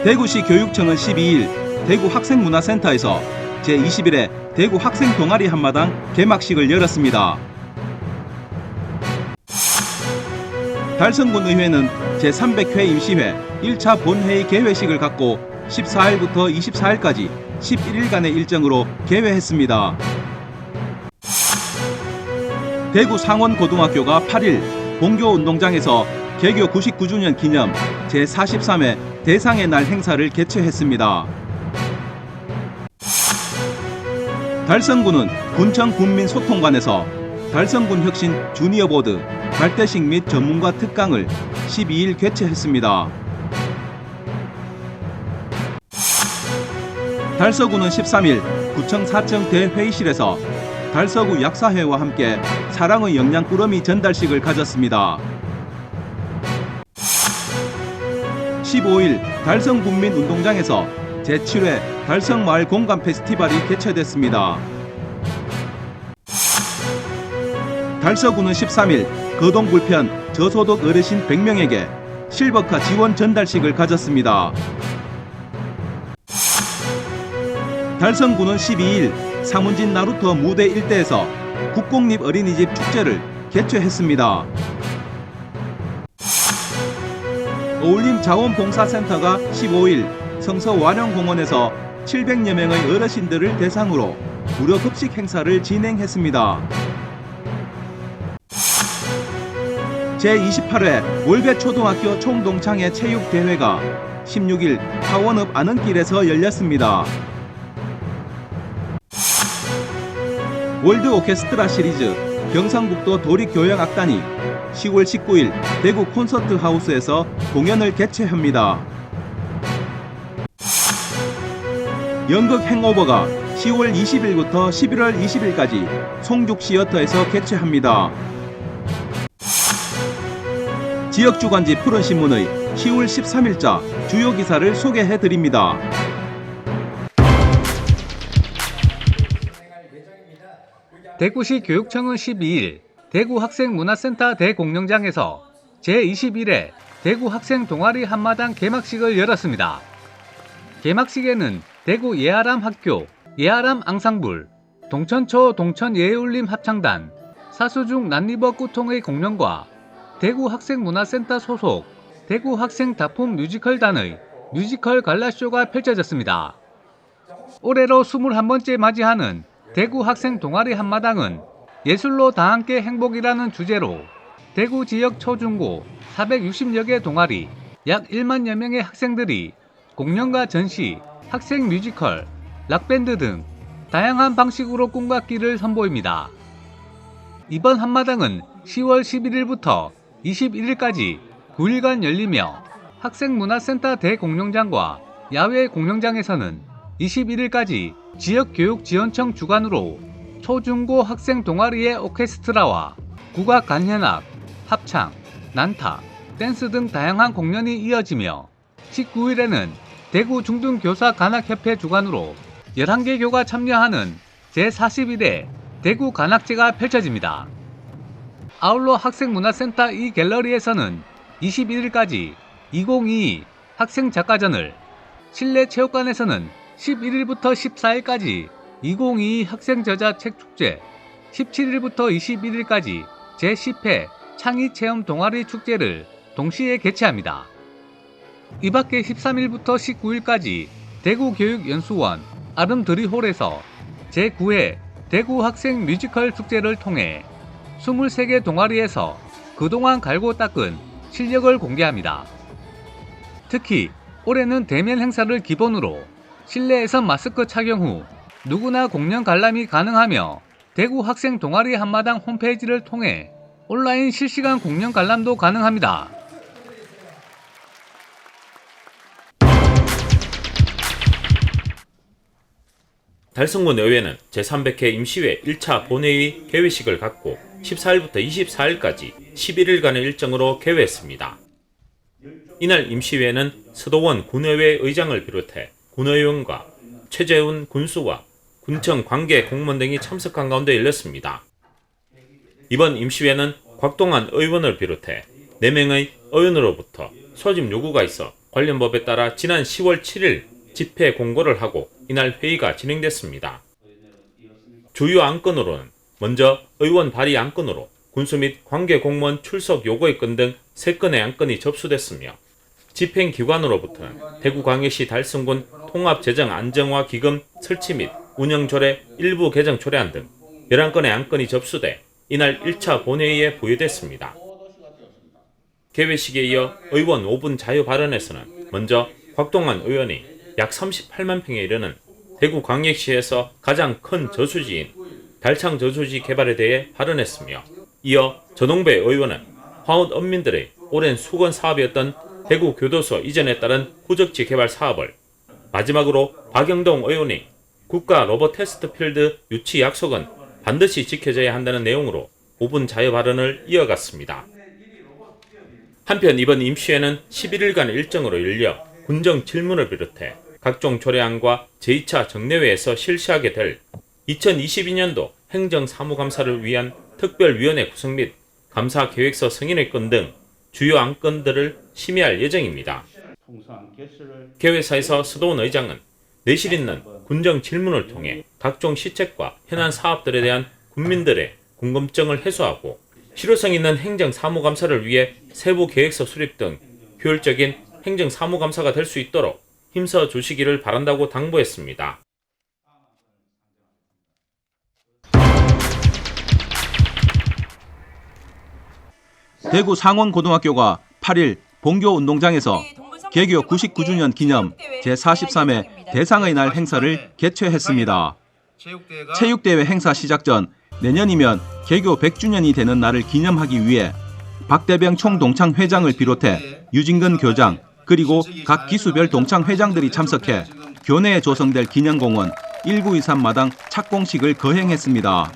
대구시 교육청은 12일 대구 학생문화센터에서 제21회 대구 학생 동아리 한마당 개막식을 열었습니다. 달성군의회는 제300회 임시회 1차 본회의 개회식을 갖고 14일부터 24일까지 11일간의 일정으로 개회했습니다. 대구 상원고등학교가 8일 봉교운동장에서 개교 99주년 기념 제43회 대상의 날 행사를 개최했습니다. 달성군은 군청군민소통관에서 달성군 혁신 주니어 보드, 발대식 및 전문가 특강을 12일 개최했습니다. 달서구는 13일 구청 4층 대회의실에서 달서구 약사회와 함께 사랑의 영양 꾸러미 전달식을 가졌습니다. 15일 달성군민운동장에서 제7회 달성마을 공감 페스티벌이 개최됐습니다. 달서구는 13일 거동불편 저소득 어르신 100명에게 실버카 지원 전달식을 가졌습니다. 달성구는 12일 상문진 나루터 무대 일대에서 국공립 어린이집 축제를 개최했습니다. 어울림자원봉사센터가 15일 성서완영공원에서 700여 명의 어르신들을 대상으로 무료 급식 행사를 진행했습니다. 제28회 월배초등학교 총동창회 체육대회가 16일 하원읍 아는길에서 열렸습니다. 월드 오케스트라 시리즈 경상북도 도립교향악단이 10월 19일 대구 콘서트하우스에서 공연을 개최합니다. 연극 행오버가 10월 20일부터 11월 20일까지 송죽시어터에서 개최합니다. 지역주간지 푸른신문의 10월 13일자 주요 기사를 소개해드립니다. 대구시 교육청은 12일 대구 학생문화센터 대공연장에서 제21회 대구 학생 동아리 한마당 개막식을 열었습니다. 개막식에는 대구 예아람 학교, 예아람 앙상블, 동천초 동천예울림 합창단, 사수중 난리버 꾸통의 공연과 대구 학생문화센터 소속 대구 학생 다품 뮤지컬단의 뮤지컬 갈라쇼가 펼쳐졌습니다. 올해로 21번째 맞이하는 대구 학생 동아리 한마당은 예술로 다함께 행복이라는 주제로 대구 지역 초중고 460여 개 동아리 약 1만여 명의 학생들이 공연과 전시, 학생 뮤지컬, 락밴드 등 다양한 방식으로 꿈과 끼를 선보입니다. 이번 한마당은 10월 11일부터 21일까지 9일간 열리며 학생문화센터 대공연장과 야외 공연장에서는 21일까지 지역교육지원청 주관으로 초중고 학생 동아리의 오케스트라와 국악 간현악, 합창, 난타, 댄스 등 다양한 공연이 이어지며 19일에는 대구 중등교사관악협회 주관으로 11개 교가 참여하는 제41회 대구 관악제가 펼쳐집니다. 아울러 학생문화센터 이 갤러리에서는 21일까지 2022 학생작가전을, 실내체육관에서는 11일부터 14일까지 2022 학생저자책축제, 17일부터 21일까지 제10회 창의체험 동아리 축제를 동시에 개최합니다. 이 밖에 13일부터 19일까지 대구교육연수원 아름드리홀에서 제9회 대구 학생 뮤지컬 축제를 통해 23개 동아리에서 그동안 갈고 닦은 실력을 공개합니다. 특히 올해는 대면 행사를 기본으로 실내에서 마스크 착용 후 누구나 공연 관람이 가능하며 대구 학생 동아리 한마당 홈페이지를 통해 온라인 실시간 공연 관람도 가능합니다. 달성군 의회는 제300회 임시회 1차 본회의 개회식을 갖고 14일부터 24일까지 11일간의 일정으로 개회했습니다. 이날 임시회는 서도원 군의회 의장을 비롯해 군의원과 최재훈 군수와 군청 관계 공무원 등이 참석한 가운데 열렸습니다. 이번 임시회는 곽동안 의원을 비롯해 4명의 의원으로부터 소집 요구가 있어 관련 법에 따라 지난 10월 7일 집회 공고를 하고 이날 회의가 진행됐습니다. 주요 안건으로는 먼저 의원 발의 안건으로 군수 및 관계 공무원 출석 요구의 건 등 3건의 안건이 접수됐으며 집행기관으로부터는 대구광역시 달성군 통합재정안정화기금 설치 및 운영조례 일부 개정 조례안 등 11건의 안건이 접수돼 이날 1차 본회의에 부여됐습니다. 개회식에 이어 의원 5분 자유 발언에서는 먼저 곽동안 의원이 약 38만 평에 이르는 대구광역시에서 가장 큰 저수지인 달창 저수지 개발에 대해 발언했으며 이어 전홍배 의원은 화원 언민들의 오랜 수건 사업이었던 대구 교도소 이전에 따른 후적지 개발 사업을, 마지막으로 박영동 의원이 국가 로봇 테스트 필드 유치 약속은 반드시 지켜져야 한다는 내용으로 5분 자유 발언을 이어갔습니다. 한편 이번 임시회는 11일간 일정으로 열려 군정 질문을 비롯해 각종 조례안과 제2차 정례회에서 실시하게 될 2022년도 행정사무감사를 위한 특별위원회 구성 및 감사계획서 승인의 건 등 주요 안건들을 심의할 예정입니다. 개회사에서 서도원 의장은 내실 있는 군정 질문을 통해 각종 시책과 현안 사업들에 대한 국민들의 궁금증을 해소하고 실효성 있는 행정사무감사를 위해 세부 계획서 수립 등 효율적인 행정사무감사가 될 수 있도록 힘써 주시기를 바란다고 당부했습니다. 대구 상원고등학교가 8일 본교운동장에서 개교 99주년 기념 제43회 대상의 날 행사를 개최했습니다. 체육대회 행사 시작 전 내년이면 개교 100주년이 되는 날을 기념하기 위해 박대병 총동창 회장을 비롯해 유진근 교장 그리고 각 기수별 동창 회장들이 참석해 교내에 조성될 기념공원 1923 마당 착공식을 거행했습니다.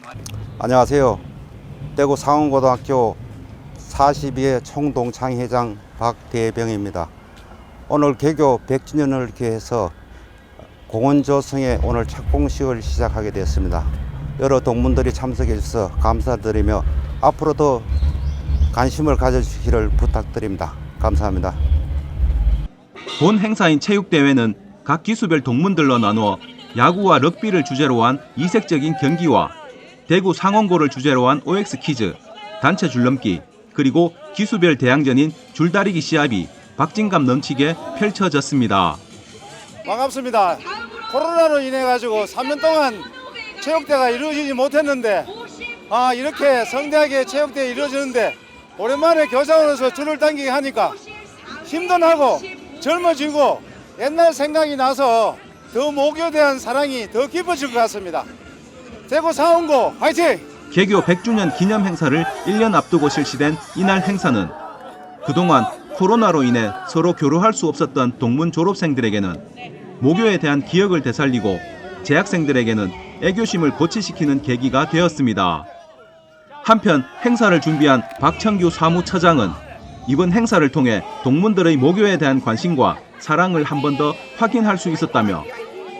안녕하세요. 대구 상원고등학교 42회 총동창 회장 박대병입니다. 오늘 개교 100주년을 기해서 공원 조성에 오늘 착공식을 시작하게 됐습니다. 여러 동문들이 참석해 주셔서 감사드리며 앞으로도 관심을 가져주시기를 부탁드립니다. 감사합니다. 본 행사인 체육대회는 각 기수별 동문들로 나누어 야구와 럭비를 주제로 한 이색적인 경기와 대구 상원고를 주제로 한 OX 퀴즈, 단체 줄넘기, 그리고 기수별 대항전인 줄다리기 시합이 박진감 넘치게 펼쳐졌습니다. 반갑습니다. 코로나로 인해 가지고 3년 동안 체육대가 이루어지지 못했는데 이렇게 성대하게 체육대가 이루어지는데 오랜만에 교사로서 줄을 당기게 하니까 힘도 나고 젊어지고 옛날 생각이 나서 더 모교에 대한 사랑이 더 깊어질 것 같습니다. 대구 상원고 화이팅! 개교 100주년 기념 행사를 1년 앞두고 실시된 이날 행사는 그동안 코로나로 인해 서로 교류할 수 없었던 동문 졸업생들에게는 모교에 대한 기억을 되살리고 재학생들에게는 애교심을 고취시키는 계기가 되었습니다. 한편 행사를 준비한 박청규 사무처장은 이번 행사를 통해 동문들의 모교에 대한 관심과 사랑을 한 번 더 확인할 수 있었다며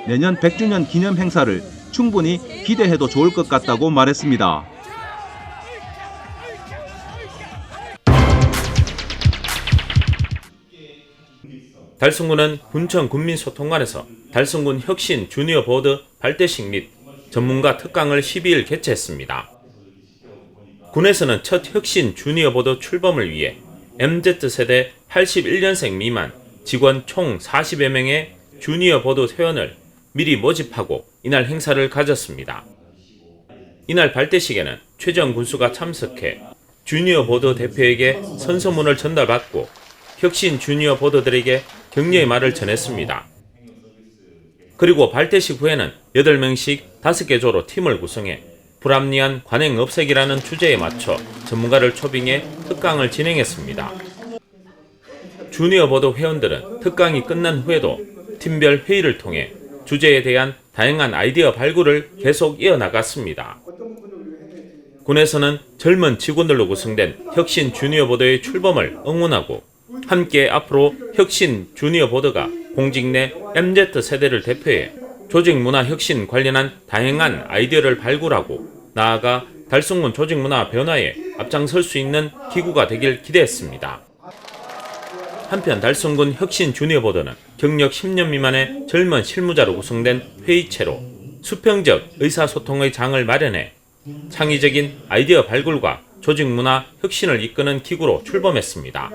내년 100주년 기념 행사를 충분히 기대해도 좋을 것 같다고 말했습니다. 달성군은 군청 군민소통관에서 달성군 혁신 주니어 보드 발대식 및 전문가 특강을 12일 개최했습니다. 군에서는 첫 혁신 주니어 보드 출범을 위해 MZ세대 81년생 미만 직원 총 40여 명의 주니어 보드 회원을 미리 모집하고 이날 행사를 가졌습니다. 이날 발대식에는 최정 군수가 참석해 주니어 보드 대표에게 선서문을 전달받고 혁신 주니어 보드들에게 격려의 말을 전했습니다. 그리고 발대식 후에는 8명씩 5개 조로 팀을 구성해 불합리한 관행 없애기라는 주제에 맞춰 전문가를 초빙해 특강을 진행했습니다. 주니어 보드 회원들은 특강이 끝난 후에도 팀별 회의를 통해 주제에 대한 다양한 아이디어 발굴을 계속 이어나갔습니다. 군에서는 젊은 직원들로 구성된 혁신 주니어 보드의 출범을 응원하고 함께 앞으로 혁신 주니어 보드가 공직 내 MZ 세대를 대표해 조직 문화 혁신 관련한 다양한 아이디어를 발굴하고 나아가 달성군 조직 문화 변화에 앞장설 수 있는 기구가 되길 기대했습니다. 한편 달성군 혁신 주니어 보드는 경력 10년 미만의 젊은 실무자로 구성된 회의체로 수평적 의사소통의 장을 마련해 창의적인 아이디어 발굴과 조직 문화 혁신을 이끄는 기구로 출범했습니다.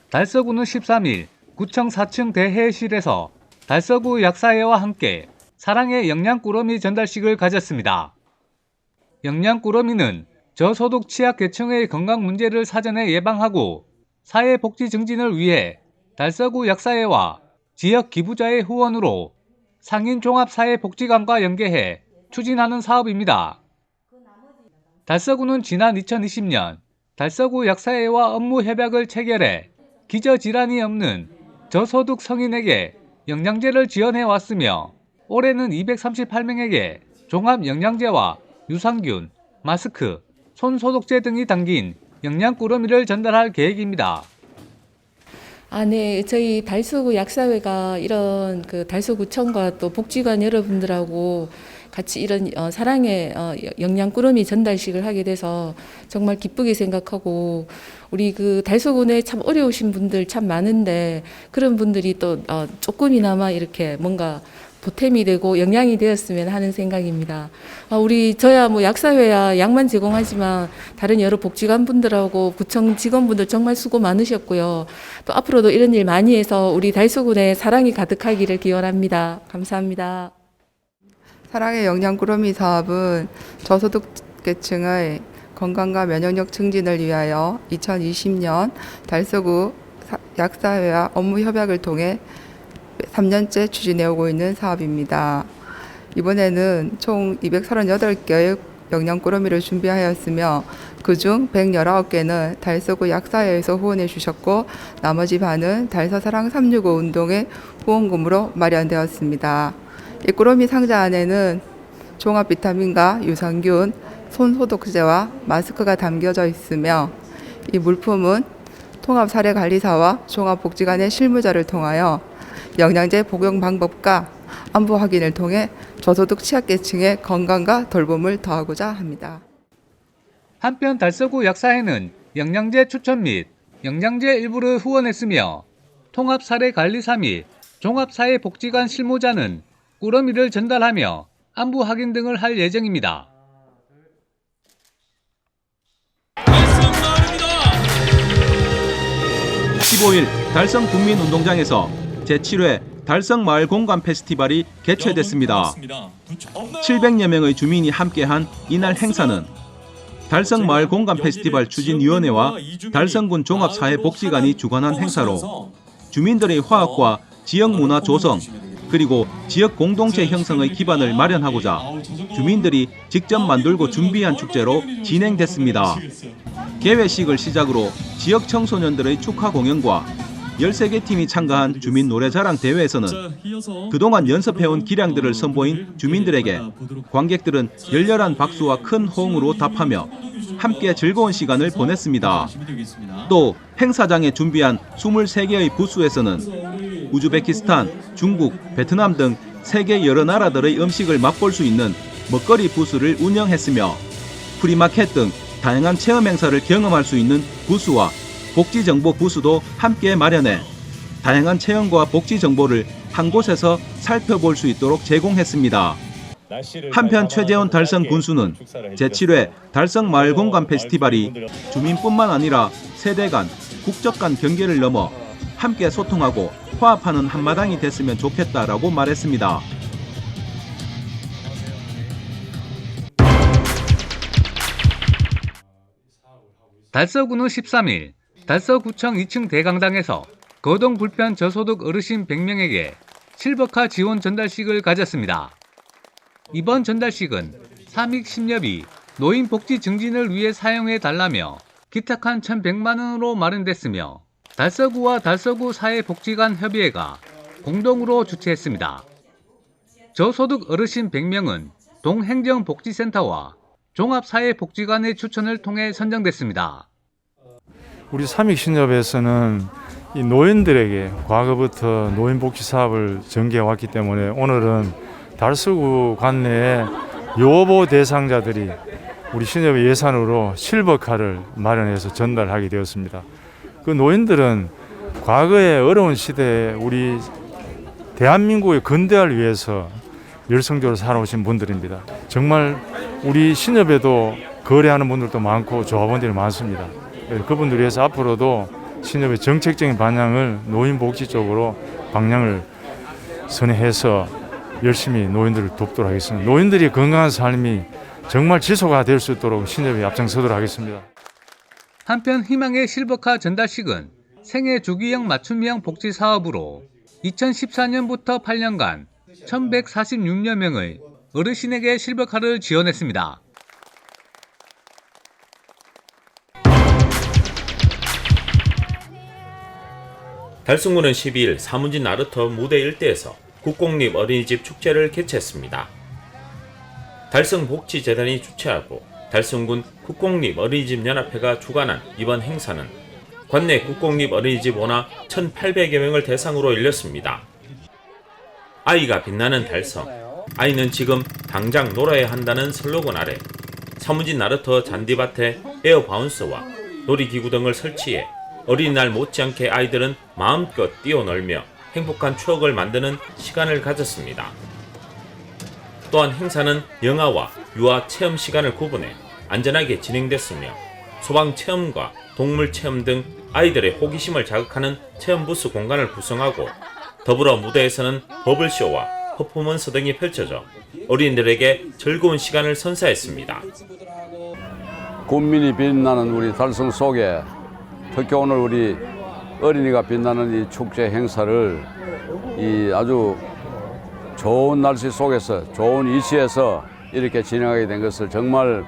달서구는 13일 구청 4층 대회실에서 달서구 약사회와 함께 사랑의 영양꾸러미 전달식을 가졌습니다. 영양꾸러미는 저소득 취약계층의 건강 문제를 사전에 예방하고 사회복지 증진을 위해 달서구 약사회와 지역 기부자의 후원으로 상인종합사회복지관과 연계해 추진하는 사업입니다. 달서구는 지난 2020년 달서구 약사회와 업무 협약을 체결해 기저질환이 없는 저소득 성인에게 영양제를 지원해 왔으며 올해는 238명에게 종합영양제와 유산균, 마스크, 손소독제 등이 담긴 영양꾸러미를 전달할 계획입니다. 네, 저희 달서구 약사회가 이런 달서구청과 또 복지관 여러분들하고 같이 이런 사랑의 영양꾸러미 전달식을 하게 돼서 정말 기쁘게 생각하고, 우리 달서구에 참 어려우신 분들 참 많은데 그런 분들이 또 조금이나마 이렇게 뭔가 보탬이 되고 영양이 되었으면 하는 생각입니다. 저야 약사회야 약만 제공하지만 다른 여러 복지관 분들하고 구청 직원분들 정말 수고 많으셨고요. 또 앞으로도 이런 일 많이 해서 우리 달서구에 사랑이 가득하기를 기원합니다. 감사합니다. 사랑의 영양꾸러미 사업은 저소득계층의 건강과 면역력 증진을 위하여 2020년 달서구 약사회와 업무 협약을 통해 3년째 추진해 오고 있는 사업입니다. 이번에는 총 238개의 영양꾸러미를 준비하였으며 그중 119개는 달서구 약사회에서 후원해 주셨고 나머지 반은 달서사랑 365 운동의 후원금으로 마련되었습니다. 이 꾸러미 상자 안에는 종합 비타민과 유산균, 손소독제와 마스크가 담겨져 있으며 이 물품은 통합사례관리사와 종합복지관의 실무자를 통하여 영양제 복용 방법과 안부 확인을 통해 저소득 취약계층의 건강과 돌봄을 더하고자 합니다. 한편 달서구 약사회는 영양제 추천 및 영양제 일부를 후원했으며 통합사례관리사 및 종합사회복지관 실무자는 꾸러미를 전달하며 안부 확인 등을 할 예정입니다. 15일 달성 국민운동장에서 제7회 달성마을 공감 페스티벌이 개최됐습니다. 700여 명의 주민이 함께한 이날 행사는 달성마을 공감 페스티벌 추진위원회와 달성군 종합사회복지관이 주관한 행사로 주민들의 화합과 지역 문화 조성 그리고 지역 공동체 형성의 기반을 마련하고자 주민들이 직접 만들고 준비한 축제로 진행됐습니다. 개회식을 시작으로 지역 청소년들의 축하 공연과 13개 팀이 참가한 주민 노래자랑 대회에서는 그동안 연습해온 기량들을 선보인 주민들에게 관객들은 열렬한 박수와 큰 호응으로 답하며 함께 즐거운 시간을 보냈습니다. 또 행사장에 준비한 23개의 부스에서는 우즈베키스탄, 중국, 베트남 등 세계 여러 나라들의 음식을 맛볼 수 있는 먹거리 부스를 운영했으며 프리마켓 등 다양한 체험 행사를 경험할 수 있는 부스와 복지정보 부스도 함께 마련해 다양한 체험과 복지 정보를 한 곳에서 살펴볼 수 있도록 제공했습니다. 한편 최재훈 달성 군수는 제7회 달성 마을 공감 페스티벌이 주민뿐만 아니라 세대 간, 국적 간 경계를 넘어 함께 소통하고 화합하는 한마당이 됐으면 좋겠다라고 말했습니다. 달서구는 13일 달서구청 2층 대강당에서 거동 불편 저소득 어르신 100명에게 실버카 지원 전달식을 가졌습니다. 이번 전달식은 삼익심렵이 노인 복지 증진을 위해 사용해 달라며 기탁한 1,100만 원으로 마련됐으며 달서구와 달서구 사회복지관 협의회가 공동으로 주최했습니다. 저소득 어르신 100명은 동행정복지센터와 종합사회복지관의 추천을 통해 선정됐습니다. 우리 삼익신협에서는 이 노인들에게 과거부터 노인복지 사업을 전개해 왔기 때문에 오늘은 달서구 관내의 요보 대상자들이 우리 신협의 예산으로 실버카를 마련해서 전달하게 되었습니다. 그 노인들은 과거의 어려운 시대에 우리 대한민국의 근대화를 위해서 열성적으로 살아오신 분들입니다. 정말 우리 신협에도 거래하는 분들도 많고 조합원들이 많습니다. 그분들 위해서 앞으로도 신협의 정책적인 방향을 노인복지 쪽으로 방향을 선회해서 열심히 노인들을 돕도록 하겠습니다. 노인들이 건강한 삶이 정말 지속화될 수 있도록 신협이 앞장서도록 하겠습니다. 한편 희망의 실버카 전달식은 생애 주기형 맞춤형 복지 사업으로 2014년부터 8년간 1,146여 명의 어르신에게 실버카를 지원했습니다. 달성군은 12일 사문진 나루터 무대 일대에서 국공립 어린이집 축제를 개최했습니다. 달성복지재단이 주최하고 달성군 국공립 어린이집 연합회가 주관한 이번 행사는 관내 국공립 어린이집 원화 1,800여 명을 대상으로 열렸습니다. 아이가 빛나는 달성, 아이는 지금 당장 놀아야 한다는 슬로건 아래 사문진 나루터 잔디밭에 에어바운스와 놀이기구 등을 설치해 어린이날 못지않게 아이들은 마음껏 뛰어놀며 행복한 추억을 만드는 시간을 가졌습니다. 또한 행사는 영아와 유아 체험 시간을 구분해 안전하게 진행됐으며 소방 체험과 동물 체험 등 아이들의 호기심을 자극하는 체험 부스 공간을 구성하고 더불어 무대에서는 버블쇼와 퍼포먼스 등이 펼쳐져 어린이들에게 즐거운 시간을 선사했습니다. 군민이 빛나는 우리 달성 속에 특히 오늘 우리 어린이가 빛나는 이 축제 행사를 이 아주 좋은 날씨 속에서 좋은 이시에서 이렇게 진행하게 된 것을 정말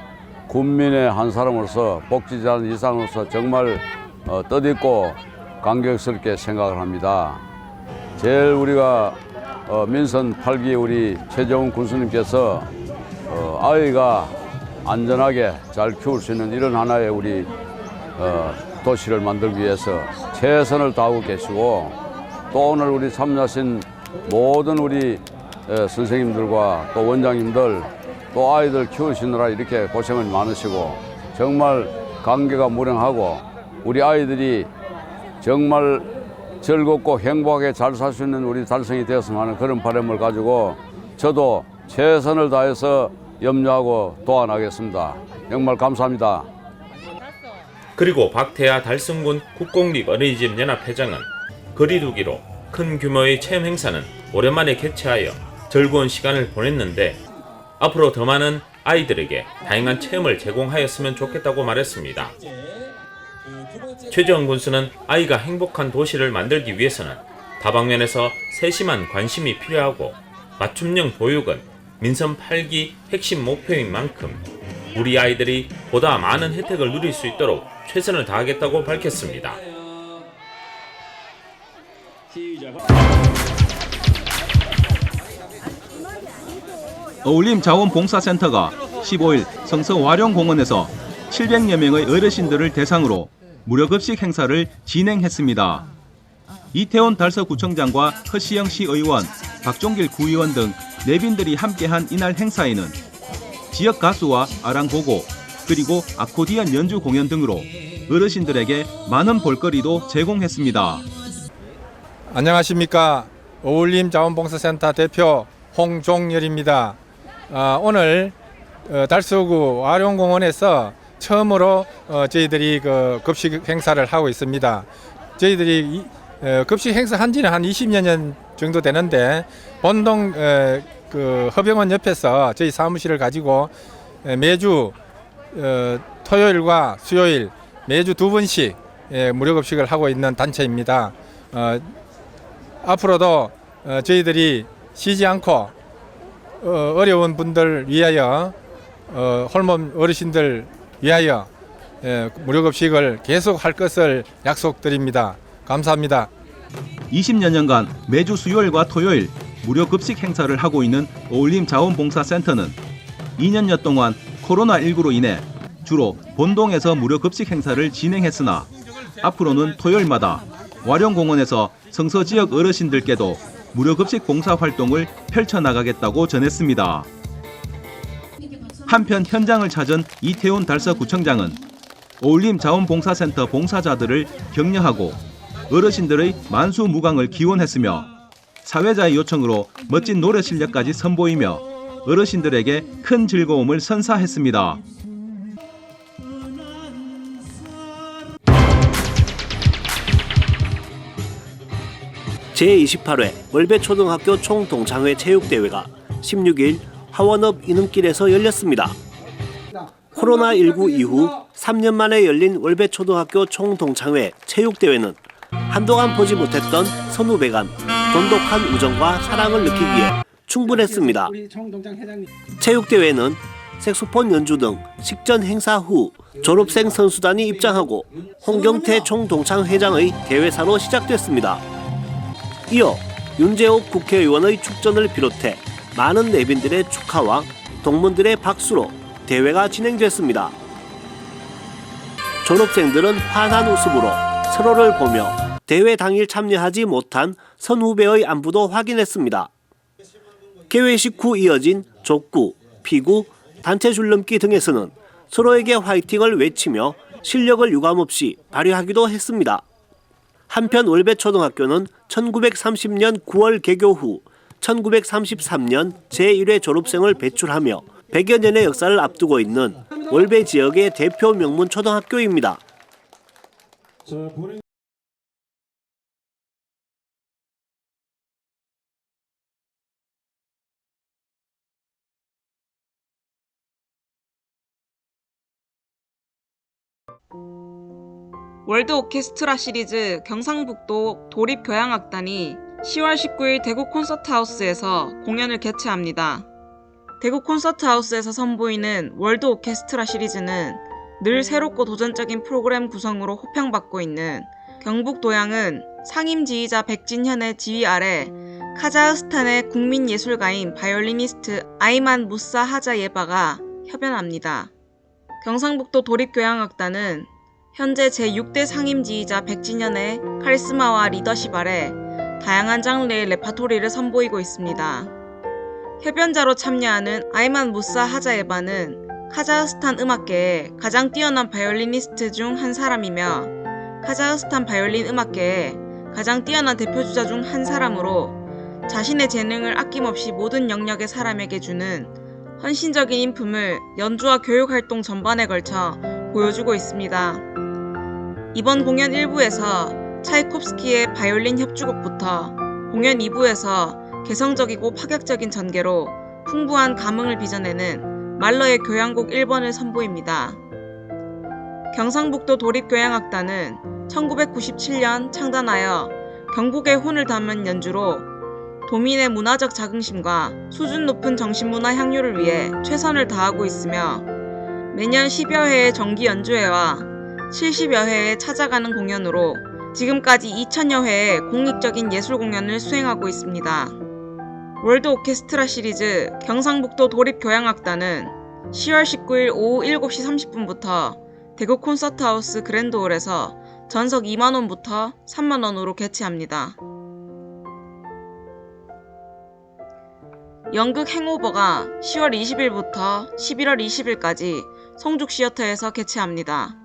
군민의 한 사람으로서 복지자는 이상으로서 정말 뜻있고 감격스럽게 생각을 합니다. 제일 우리가 민선 8기 우리 최정훈 군수님께서 아이가 안전하게 잘 키울 수 있는 이런 하나의 우리 도시를 만들기 위해서 최선을 다하고 계시고 또 오늘 우리 참여하신 모든 우리 선생님들과 또 원장님들 또 아이들 키우시느라 이렇게 고생을 많으시고 정말 감개가 무량하고 우리 아이들이 정말 즐겁고 행복하게 잘 살 수 있는 우리 달성이 되었으면 하는 그런 바람을 가지고 저도 최선을 다해서 염려하고 도와나가겠습니다. 정말 감사합니다. 그리고 박태하 달성군 국공립 어린이집 연합회장은 거리두기로 큰 규모의 체험 행사는 오랜만에 개최하여 즐거운 시간을 보냈는데 앞으로 더 많은 아이들에게 다양한 체험을 제공하였으면 좋겠다고 말했습니다. 최재원 군수는 아이가 행복한 도시를 만들기 위해서는 다방면에서 세심한 관심이 필요하고 맞춤형 보육은 민선 8기 핵심 목표인 만큼 우리 아이들이 보다 많은 혜택을 누릴 수 있도록 최선을 다하겠다고 밝혔습니다. 어울림 자원봉사센터가 15일 성서 와룡공원에서 700여 명의 어르신들을 대상으로 무료급식 행사를 진행했습니다. 이태원 달서구청장과 허시영 시의원, 박종길 구의원 등 내빈들이 함께한 이날 행사에는 지역 가수와 아랑고고 그리고 아코디언 연주 공연 등으로 어르신들에게 많은 볼거리도 제공했습니다. 안녕하십니까. 어울림 자원봉사센터 대표 홍종열입니다. 오늘 달서구 와룡공원에서 처음으로 저희들이 그 급식 행사를 하고 있습니다. 저희들이 급식 행사 한 지는 한 20여 년 정도 되는데 본동 그 허병원 옆에서 저희 사무실을 가지고 매주 토요일과 수요일 매주 2번씩 무료 급식을 하고 있는 단체입니다. 앞으로도 저희들이 쉬지 않고 어려운 분들 위하여 홀몸 어르신들 위하여 무료 급식을 계속 할 것을 약속드립니다. 감사합니다. 20여 년간 매주 수요일과 토요일 무료 급식 행사를 하고 있는 어울림 자원봉사센터는 2년여 동안 코로나19로 인해 주로 본동에서 무료 급식 행사를 진행했으나 앞으로는 토요일마다 와룡공원에서 성서 지역 어르신들께도 무료 급식 봉사 활동을 펼쳐나가겠다고 전했습니다. 한편 현장을 찾은 이태훈 달서구청장은 어울림 자원봉사센터 봉사자들을 격려하고 어르신들의 만수무강을 기원했으며 사회자의 요청으로 멋진 노래 실력까지 선보이며 어르신들에게 큰 즐거움을 선사했습니다. 제28회 월배초등학교 총동창회 체육대회가 16일 화원읍 이능길에서 열렸습니다. 코로나19 이후 3년 만에 열린 월배초등학교 총동창회 체육대회는 한동안 보지 못했던 선후배 간 돈독한 우정과 사랑을 느끼기에 충분했습니다. 체육대회는 색소폰 연주 등 식전 행사 후 졸업생 선수단이 입장하고 홍경태 총동창회장의 대회사로 시작됐습니다. 이어 윤재옥 국회의원의 축전을 비롯해 많은 내빈들의 축하와 동문들의 박수로 대회가 진행됐습니다. 졸업생들은 환한 웃음으로 서로를 보며 대회 당일 참여하지 못한 선후배의 안부도 확인했습니다. 개회식 후 이어진 족구, 피구, 단체 줄넘기 등에서는 서로에게 화이팅을 외치며 실력을 유감없이 발휘하기도 했습니다. 한편 월배초등학교는 1930년 9월 개교 후 1933년 제1회 졸업생을 배출하며 100여 년의 역사를 앞두고 있는 월배 지역의 대표 명문 초등학교입니다. 월드 오케스트라 시리즈 경상북도 도립교향악단이 10월 19일 대구 콘서트하우스에서 공연을 개최합니다. 대구 콘서트하우스에서 선보이는 월드 오케스트라 시리즈는 늘 새롭고 도전적인 프로그램 구성으로 호평받고 있는 경북도양은 상임지휘자 백진현의 지휘 아래 카자흐스탄의 국민예술가인 바이올리니스트 아이만 무사 하자예바가 협연합니다. 경상북도 도립교향악단은 현재 제6대 상임지휘자 백진현의 카리스마와 리더십 아래 다양한 장르의 레파토리를 선보이고 있습니다. 협연자로 참여하는 아이만 무사 하자예바는 카자흐스탄 음악계의 가장 뛰어난 바이올리니스트 중 한 사람이며 카자흐스탄 바이올린 음악계의 가장 뛰어난 대표주자 중 한 사람으로 자신의 재능을 아낌없이 모든 영역의 사람에게 주는 헌신적인 인품을 연주와 교육활동 전반에 걸쳐 보여주고 있습니다. 이번 공연 1부에서 차이콥스키의 바이올린 협주곡부터 공연 2부에서 개성적이고 파격적인 전개로 풍부한 감흥을 빚어내는 말러의 교향곡 1번을 선보입니다. 경상북도 도립교향악단은 1997년 창단하여 경북의 혼을 담은 연주로 도민의 문화적 자긍심과 수준 높은 정신문화 향유를 위해 최선을 다하고 있으며 매년 10여 회의 정기 연주회와 70여 회의 찾아가는 공연으로 지금까지 2000여 회의 공익적인 예술 공연을 수행하고 있습니다. 월드 오케스트라 시리즈 경상북도 도립교향악단은 10월 19일 오후 7시 30분부터 대구 콘서트하우스 그랜드홀에서 전석 2만원부터 3만원으로 개최합니다. 연극 행오버가 10월 20일부터 11월 20일까지 송죽시어터에서 개최합니다.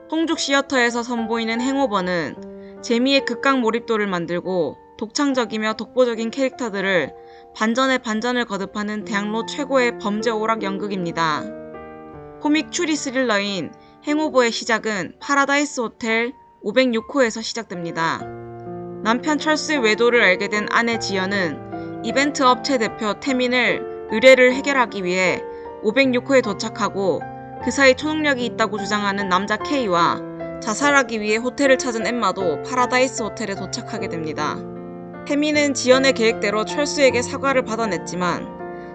송죽시어터에서 선보이는 행오버는 재미의 극강 몰입도를 만들고 독창적이며 독보적인 캐릭터들을 반전에 반전을 거듭하는 대학로 최고의 범죄 오락 연극입니다. 코믹 추리 스릴러인 행오버의 시작은 파라다이스 호텔 506호에서 시작됩니다. 남편 철수의 외도를 알게 된 아내 지연은 이벤트 업체 대표 태민을 의뢰를 해결하기 위해 506호에 도착하고 그 사이 초능력이 있다고 주장하는 남자 K와 자살하기 위해 호텔을 찾은 엠마도 파라다이스 호텔에 도착하게 됩니다. 태민은 지연의 계획대로 철수에게 사과를 받아냈지만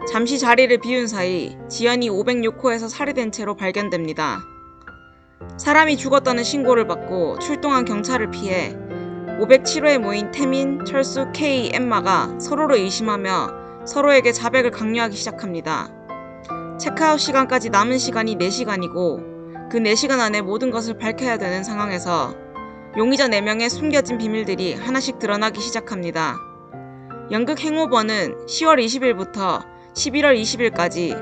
잠시 자리를 비운 사이 지연이 506호에서 살해된 채로 발견됩니다. 사람이 죽었다는 신고를 받고 출동한 경찰을 피해 507호에 모인 태민, 철수, K, 엠마가 서로를 의심하며 서로에게 자백을 강요하기 시작합니다. 체크아웃 시간까지 남은 시간이 4시간이고 그 4시간 안에 모든 것을 밝혀야 되는 상황에서 용의자 4명의 숨겨진 비밀들이 하나씩 드러나기 시작합니다. 연극 행오버는 10월 20일부터 11월 20일까지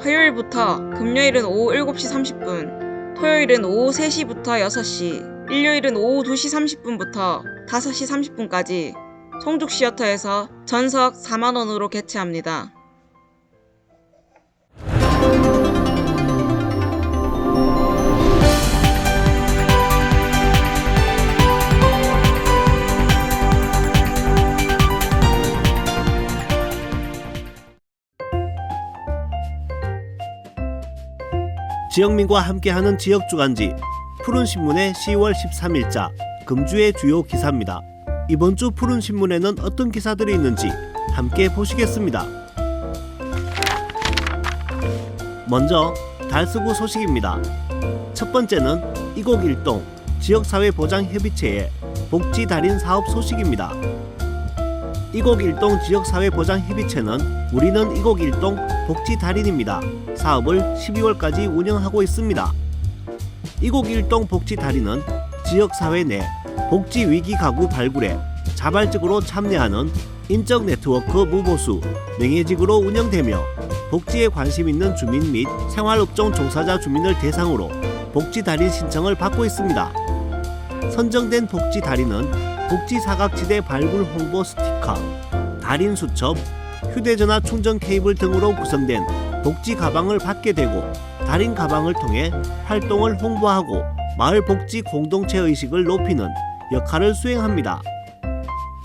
화요일부터 금요일은 오후 7시 30분, 토요일은 오후 3시부터 6시, 일요일은 오후 2시 30분부터 5시 30분까지 송죽 시어터에서 전석 4만원으로 개최합니다. 지역민과 함께하는 지역주간지 푸른신문의 10월 13일자 금주의 주요 기사입니다. 이번 주 푸른신문에는 어떤 기사들이 있는지 함께 보시겠습니다. 먼저 달서구 소식입니다. 첫 번째는 이곡일동 지역사회보장협의체의 복지달인 사업 소식입니다. 이곡일동 지역사회보장협의체는 우리는 이곡일동 복지달인입니다. 사업을 12월까지 운영하고 있습니다. 이곡일동 복지달인은 지역사회 내 복지위기 가구 발굴에 자발적으로 참여하는 인적 네트워크 무보수 명예직으로 운영되며 복지에 관심 있는 주민 및 생활업종 종사자 주민을 대상으로 복지달인 신청을 받고 있습니다. 선정된 복지달인은 복지사각지대 발굴 홍보 스티커, 달인 수첩, 휴대전화 충전 케이블 등으로 구성된 복지 가방을 받게 되고 달인 가방을 통해 활동을 홍보하고 마을 복지 공동체 의식을 높이는 역할을 수행합니다.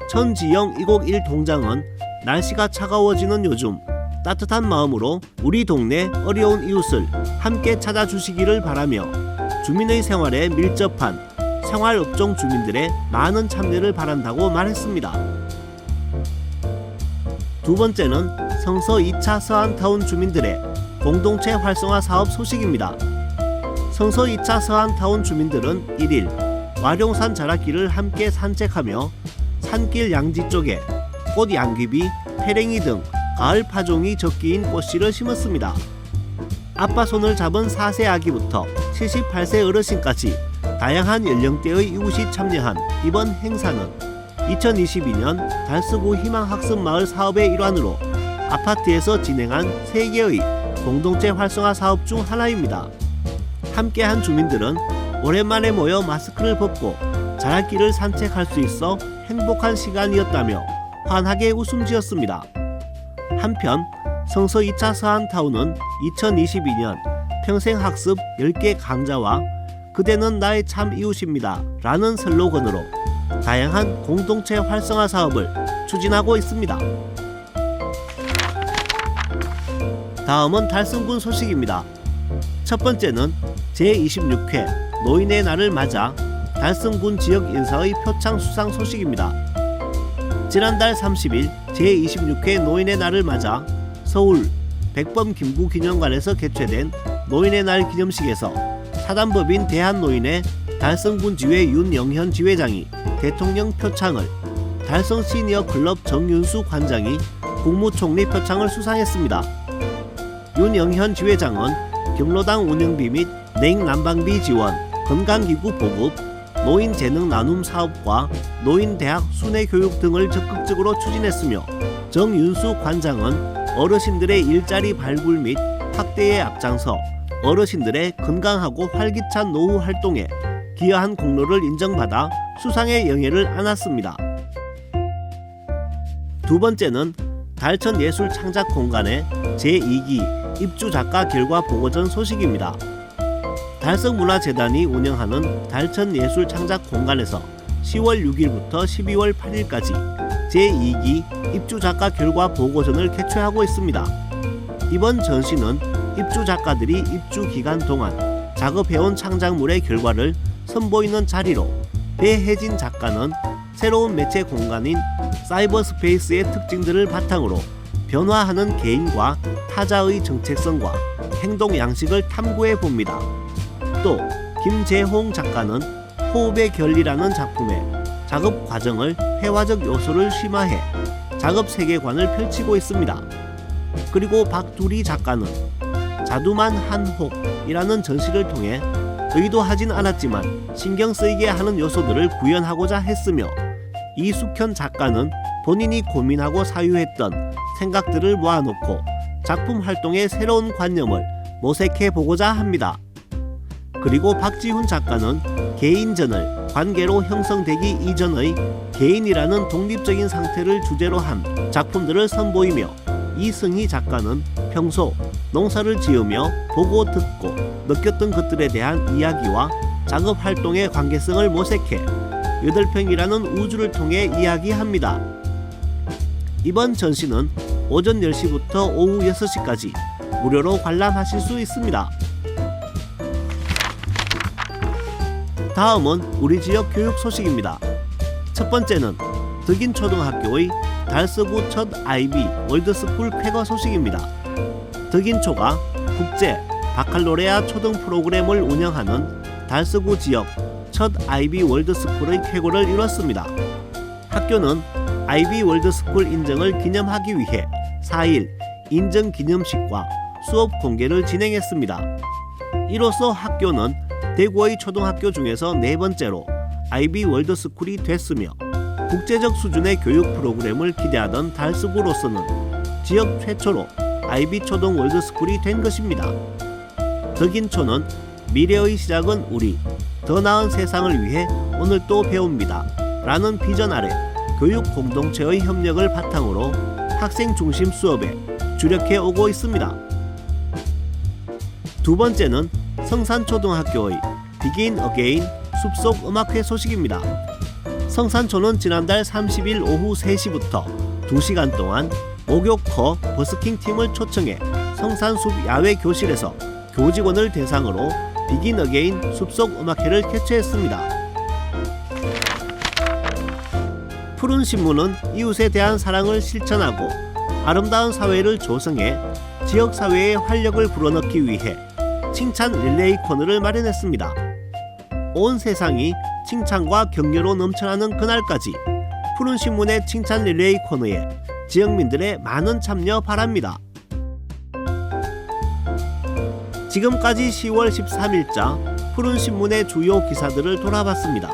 천지영 이곡1 동장은 날씨가 차가워지는 요즘 따뜻한 마음으로 우리 동네 어려운 이웃을 함께 찾아주시기를 바라며 주민의 생활에 밀접한 생활업종 주민들의 많은 참여를 바란다고 말했습니다. 두 번째는 성서 2차 서안타운 주민들의 공동체 활성화 사업 소식입니다. 성서 2차 서안타운 주민들은 1일 와룡산 자락길을 함께 산책하며 산길 양지 쪽에 꽃 양귀비, 페랭이 등 가을 파종이 적기인 꽃씨를 심었습니다. 아빠 손을 잡은 4세 아기부터 78세 어르신까지 다양한 연령대의 이웃이 참여한 이번 행사는 2022년 달서구 희망학습마을 사업의 일환으로 아파트에서 진행한 3개의 공동체 활성화 사업 중 하나입니다. 함께한 주민들은 오랜만에 모여 마스크를 벗고 자락길을 산책할 수 있어 행복한 시간이었다며 환하게 웃음 지었습니다. 한편 성서 2차 서안타운은 2022년 평생학습 10개 강좌와 그대는 나의 참 이웃입니다 라는 슬로건으로 다양한 공동체 활성화 사업을 추진하고 있습니다. 다음은 달성군 소식입니다. 첫 번째는 제26회 노인의 날을 맞아 달성군 지역 인사의 표창 수상 소식입니다. 지난달 30일 제26회 노인의 날을 맞아 서울 백범 김구 기념관에서 개최된 노인의 날 기념식에서 사단법인 대한노인의 달성군 지회 윤영현 지회장이 대통령 표창을, 달성 시니어 클럽 정윤수 관장이 국무총리 표창을 수상했습니다. 윤영현 지회장은 경로당 운영비 및 냉난방비 지원, 건강기구 보급, 노인 재능 나눔 사업과 노인대학 순회 교육 등을 적극적으로 추진했으며 정윤수 관장은 어르신들의 일자리 발굴 및 확대에 앞장서 어르신들의 건강하고 활기찬 노후 활동에 기여한 공로를 인정받아 수상의 영예를 안았습니다. 두 번째는 달천예술창작공간의 제2기 입주작가 결과 보고전 소식입니다. 달성문화재단이 운영하는 달천예술창작공간에서 10월 6일부터 12월 8일까지 제2기 입주작가 결과 보고전을 개최하고 있습니다. 이번 전시는 입주작가들이 입주 기간 동안 작업해온 창작물의 결과를 선보이는 자리로 배혜진 작가는 새로운 매체 공간인 사이버스페이스의 특징들을 바탕으로 변화하는 개인과 타자의 정체성과 행동 양식을 탐구해 봅니다. 또 김재홍 작가는 호흡의 결리라는 작품에 작업 과정을 회화적 요소를 심화해 작업 세계관을 펼치고 있습니다. 그리고 박두리 작가는 자두만 한혹이라는 전시를 통해 의도하진 않았지만 신경 쓰이게 하는 요소들을 구현하고자 했으며, 이숙현 작가는 본인이 고민하고 사유했던 생각들을 모아놓고 작품 활동의 새로운 관념을 모색해 보고자 합니다. 그리고 박지훈 작가는 개인전을 관계로 형성되기 이전의 개인이라는 독립적인 상태를 주제로 한 작품들을 선보이며, 이승희 작가는 평소 농사를 지으며 보고 듣고 느꼈던 것들에 대한 이야기와 작업 활동의 관계성을 모색해 8평이라는 우주를 통해 이야기합니다. 이번 전시는 오전 10시부터 오후 6시까지 무료로 관람하실 수 있습니다. 다음은 우리 지역 교육 소식입니다. 첫 번째는 덕인초등학교의 달서구 첫 IB 월드스쿨 쾌거 소식입니다. 덕인초가 국제 바칼로레아 초등 프로그램을 운영하는 달서구 지역 첫 IB 월드스쿨의 쾌거를 이뤘습니다. 학교는 IB 월드스쿨 인정을 기념하기 위해 4일 인정 기념식과 수업 공개를 진행했습니다. 이로써 학교는 대구의 초등학교 중에서 4번째로 IB 월드스쿨이 됐으며, 국제적 수준의 교육 프로그램을 기대하던 달서구로서는 지역 최초로 IB 초등 월드스쿨이 된 것입니다. 덕인초는 미래의 시작은 우리, 더 나은 세상을 위해 오늘 또 배웁니다 라는 비전 아래 교육 공동체의 협력을 바탕으로 학생 중심 수업에 주력해 오고 있습니다. 두 번째는 성산초등학교의 Begin Again 숲속 음악회 소식입니다. 성산초는 지난달 30일 오후 3시부터 2시간 동안 목욕커 버스킹 팀을 초청해 성산숲 야외 교실에서 교직원을 대상으로 Begin Again 숲속 음악회를 개최했습니다. 푸른 신문은 이웃에 대한 사랑을 실천하고 아름다운 사회를 조성해 지역 사회의 활력을 불어넣기 위해 칭찬 릴레이 코너를 마련했습니다. 온 세상이 칭찬과 격려로 넘쳐나는 그날까지 푸른 신문의 칭찬 릴레이 코너에 지역민들의 많은 참여 바랍니다. 지금까지 10월 13일자 푸른 신문의 주요 기사들을 돌아봤습니다.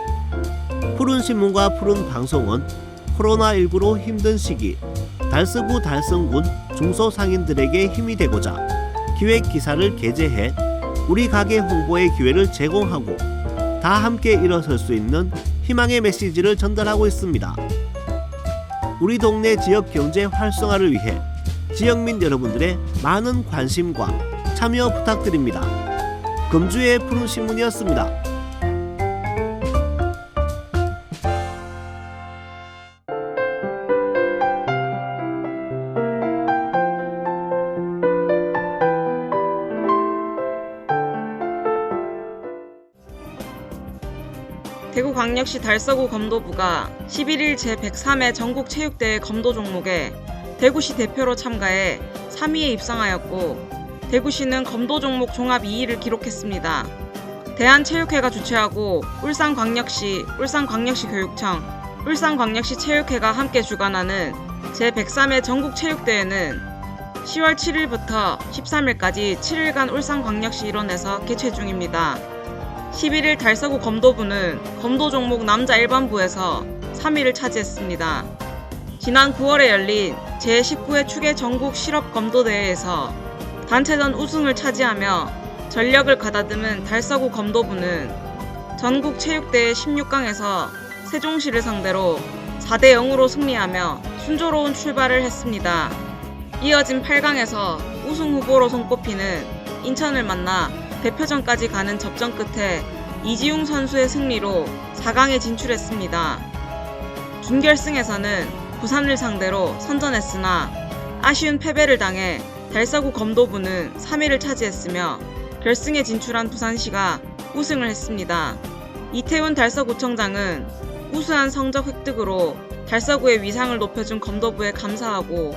푸른 신문과 푸른 방송은 코로나19로 힘든 시기 달서구 달성군 중소상인들에게 힘이 되고자 기획 기사를 게재해 우리 가게 홍보의 기회를 제공하고 다 함께 일어설 수 있는 희망의 메시지를 전달하고 있습니다. 우리 동네 지역 경제 활성화를 위해 지역민 여러분들의 많은 관심과 참여 부탁드립니다. 금주의 푸른 신문이었습니다. 대구광역시 달서구 검도부가 11일 제103회 전국체육대회 검도 종목에 대구시 대표로 참가해 3위에 입상하였고, 대구시는 검도 종목 종합 2위를 기록했습니다. 대한체육회가 주최하고 울산광역시, 울산광역시 교육청, 울산광역시 체육회가 함께 주관하는 제103회 전국체육대회는 10월 7일부터 13일까지 7일간 울산광역시 일원에서 개최 중입니다. 11일 달서구 검도부는 검도 종목 남자 일반부에서 3위를 차지했습니다. 지난 9월에 열린 제19회 추계 전국 실업 검도대회에서 단체전 우승을 차지하며 전력을 가다듬은 달서구 검도부는 전국 체육대회 16강에서 세종시를 상대로 4대 0으로 승리하며 순조로운 출발을 했습니다. 이어진 8강에서 우승 후보로 손꼽히는 인천을 만나 대표전까지 가는 접전 끝에 이지웅 선수의 승리로 4강에 진출했습니다. 준결승에서는 부산을 상대로 선전했으나 아쉬운 패배를 당해 달서구 검도부는 3위를 차지했으며, 결승에 진출한 부산시가 우승을 했습니다. 이태훈 달서구청장은 우수한 성적 획득으로 달서구의 위상을 높여준 검도부에 감사하고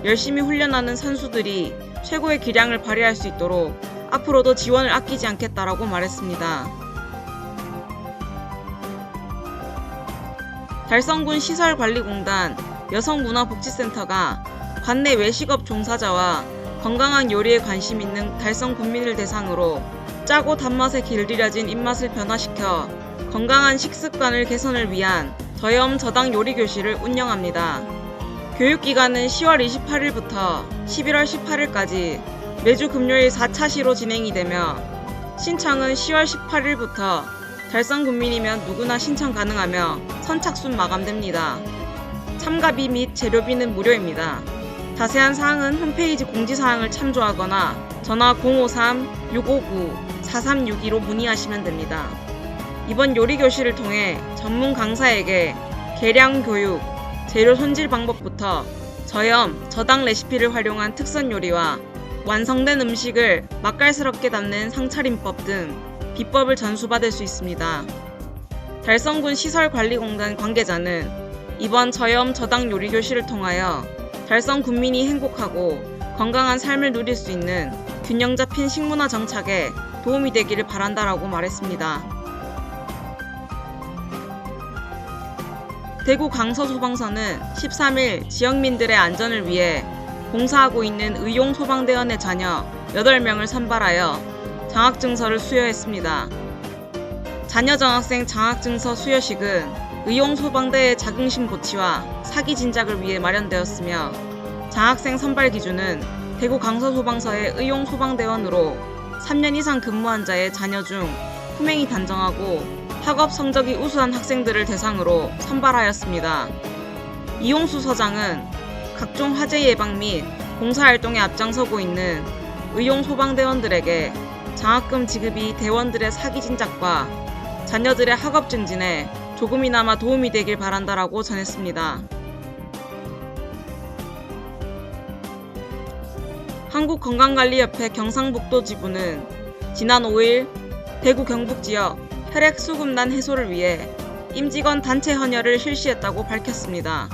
열심히 훈련하는 선수들이 최고의 기량을 발휘할 수 있도록 앞으로도 지원을 아끼지 않겠다라고 말했습니다. 달성군 시설관리공단 여성문화복지센터가 관내 외식업 종사자와 건강한 요리에 관심 있는 달성 군민을 대상으로 짜고 단맛에 길들여진 입맛을 변화시켜 건강한 식습관을 개선을 위한 저염 저당 요리 교실을 운영합니다. 교육기간은 10월 28일부터 11월 18일까지 매주 금요일 4차 시로 진행이 되며 신청은 10월 18일부터 달성 군민이면 누구나 신청 가능하며 선착순 마감됩니다. 참가비 및 재료비는 무료입니다. 자세한 사항은 홈페이지 공지사항을 참조하거나 전화 053-659-4362로 문의하시면 됩니다. 이번 요리교실을 통해 전문 강사에게 계량 교육, 재료 손질 방법부터 저염, 저당 레시피를 활용한 특선 요리와 완성된 음식을 맛깔스럽게 담는 상차림법 등 비법을 전수받을 수 있습니다. 달성군 시설관리공단 관계자는 이번 저염 저당 요리교실을 통하여 달성 군민이 행복하고 건강한 삶을 누릴 수 있는 균형 잡힌 식문화 정착에 도움이 되기를 바란다라고 말했습니다. 대구 강서소방서는 13일 지역민들의 안전을 위해 봉사하고 있는 의용소방대원의 자녀 8명을 선발하여 장학증서를 수여했습니다. 자녀 전학생 장학증서 수여식은 의용소방대의 자긍심 고취와 사기 진작을 위해 마련되었으며 장학생 선발 기준은 대구 강서소방서의 의용소방대원으로 3년 이상 근무한 자의 자녀 중 후맹이 단정하고 학업 성적이 우수한 학생들을 대상으로 선발하였습니다. 이용수 서장은 각종 화재 예방 및 봉사활동에 앞장서고 있는 의용소방대원들에게 장학금 지급이 대원들의 사기 진작과 자녀들의 학업 증진에 조금이나마 도움이 되길 바란다라고 전했습니다. 한국건강관리협회 경상북도 지부는 지난 5일 대구 경북 지역 혈액 수급난 해소를 위해 임직원 단체 헌혈을 실시했다고 밝혔습니다.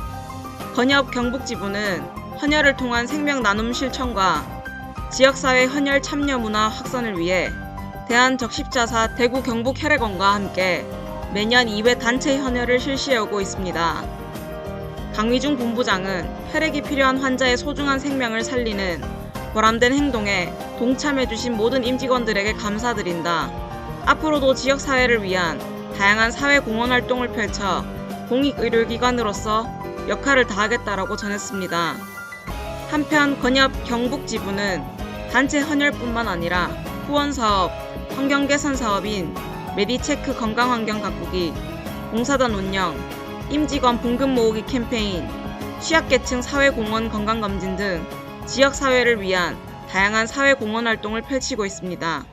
건협 경북지부는 헌혈을 통한 생명 나눔 실천과 지역사회 헌혈 참여 문화 확산을 위해 대한적십자사 대구 경북혈액원과 함께 매년 2회 단체 헌혈을 실시하고 있습니다. 강위중 본부장은 혈액이 필요한 환자의 소중한 생명을 살리는 보람된 행동에 동참해주신 모든 임직원들에게 감사드린다. 앞으로도 지역사회를 위한 다양한 사회공헌 활동을 펼쳐 공익의료기관으로서 역할을 다하겠다라고 전했습니다. 한편 건협 경북지부는 단체 헌혈뿐만 아니라 후원사업, 환경개선 사업인 메디체크 건강환경 가꾸기, 봉사단 운영, 임직원 봉급 모으기 캠페인, 취약계층 사회공헌 건강검진 등 지역사회를 위한 다양한 사회공헌 활동을 펼치고 있습니다.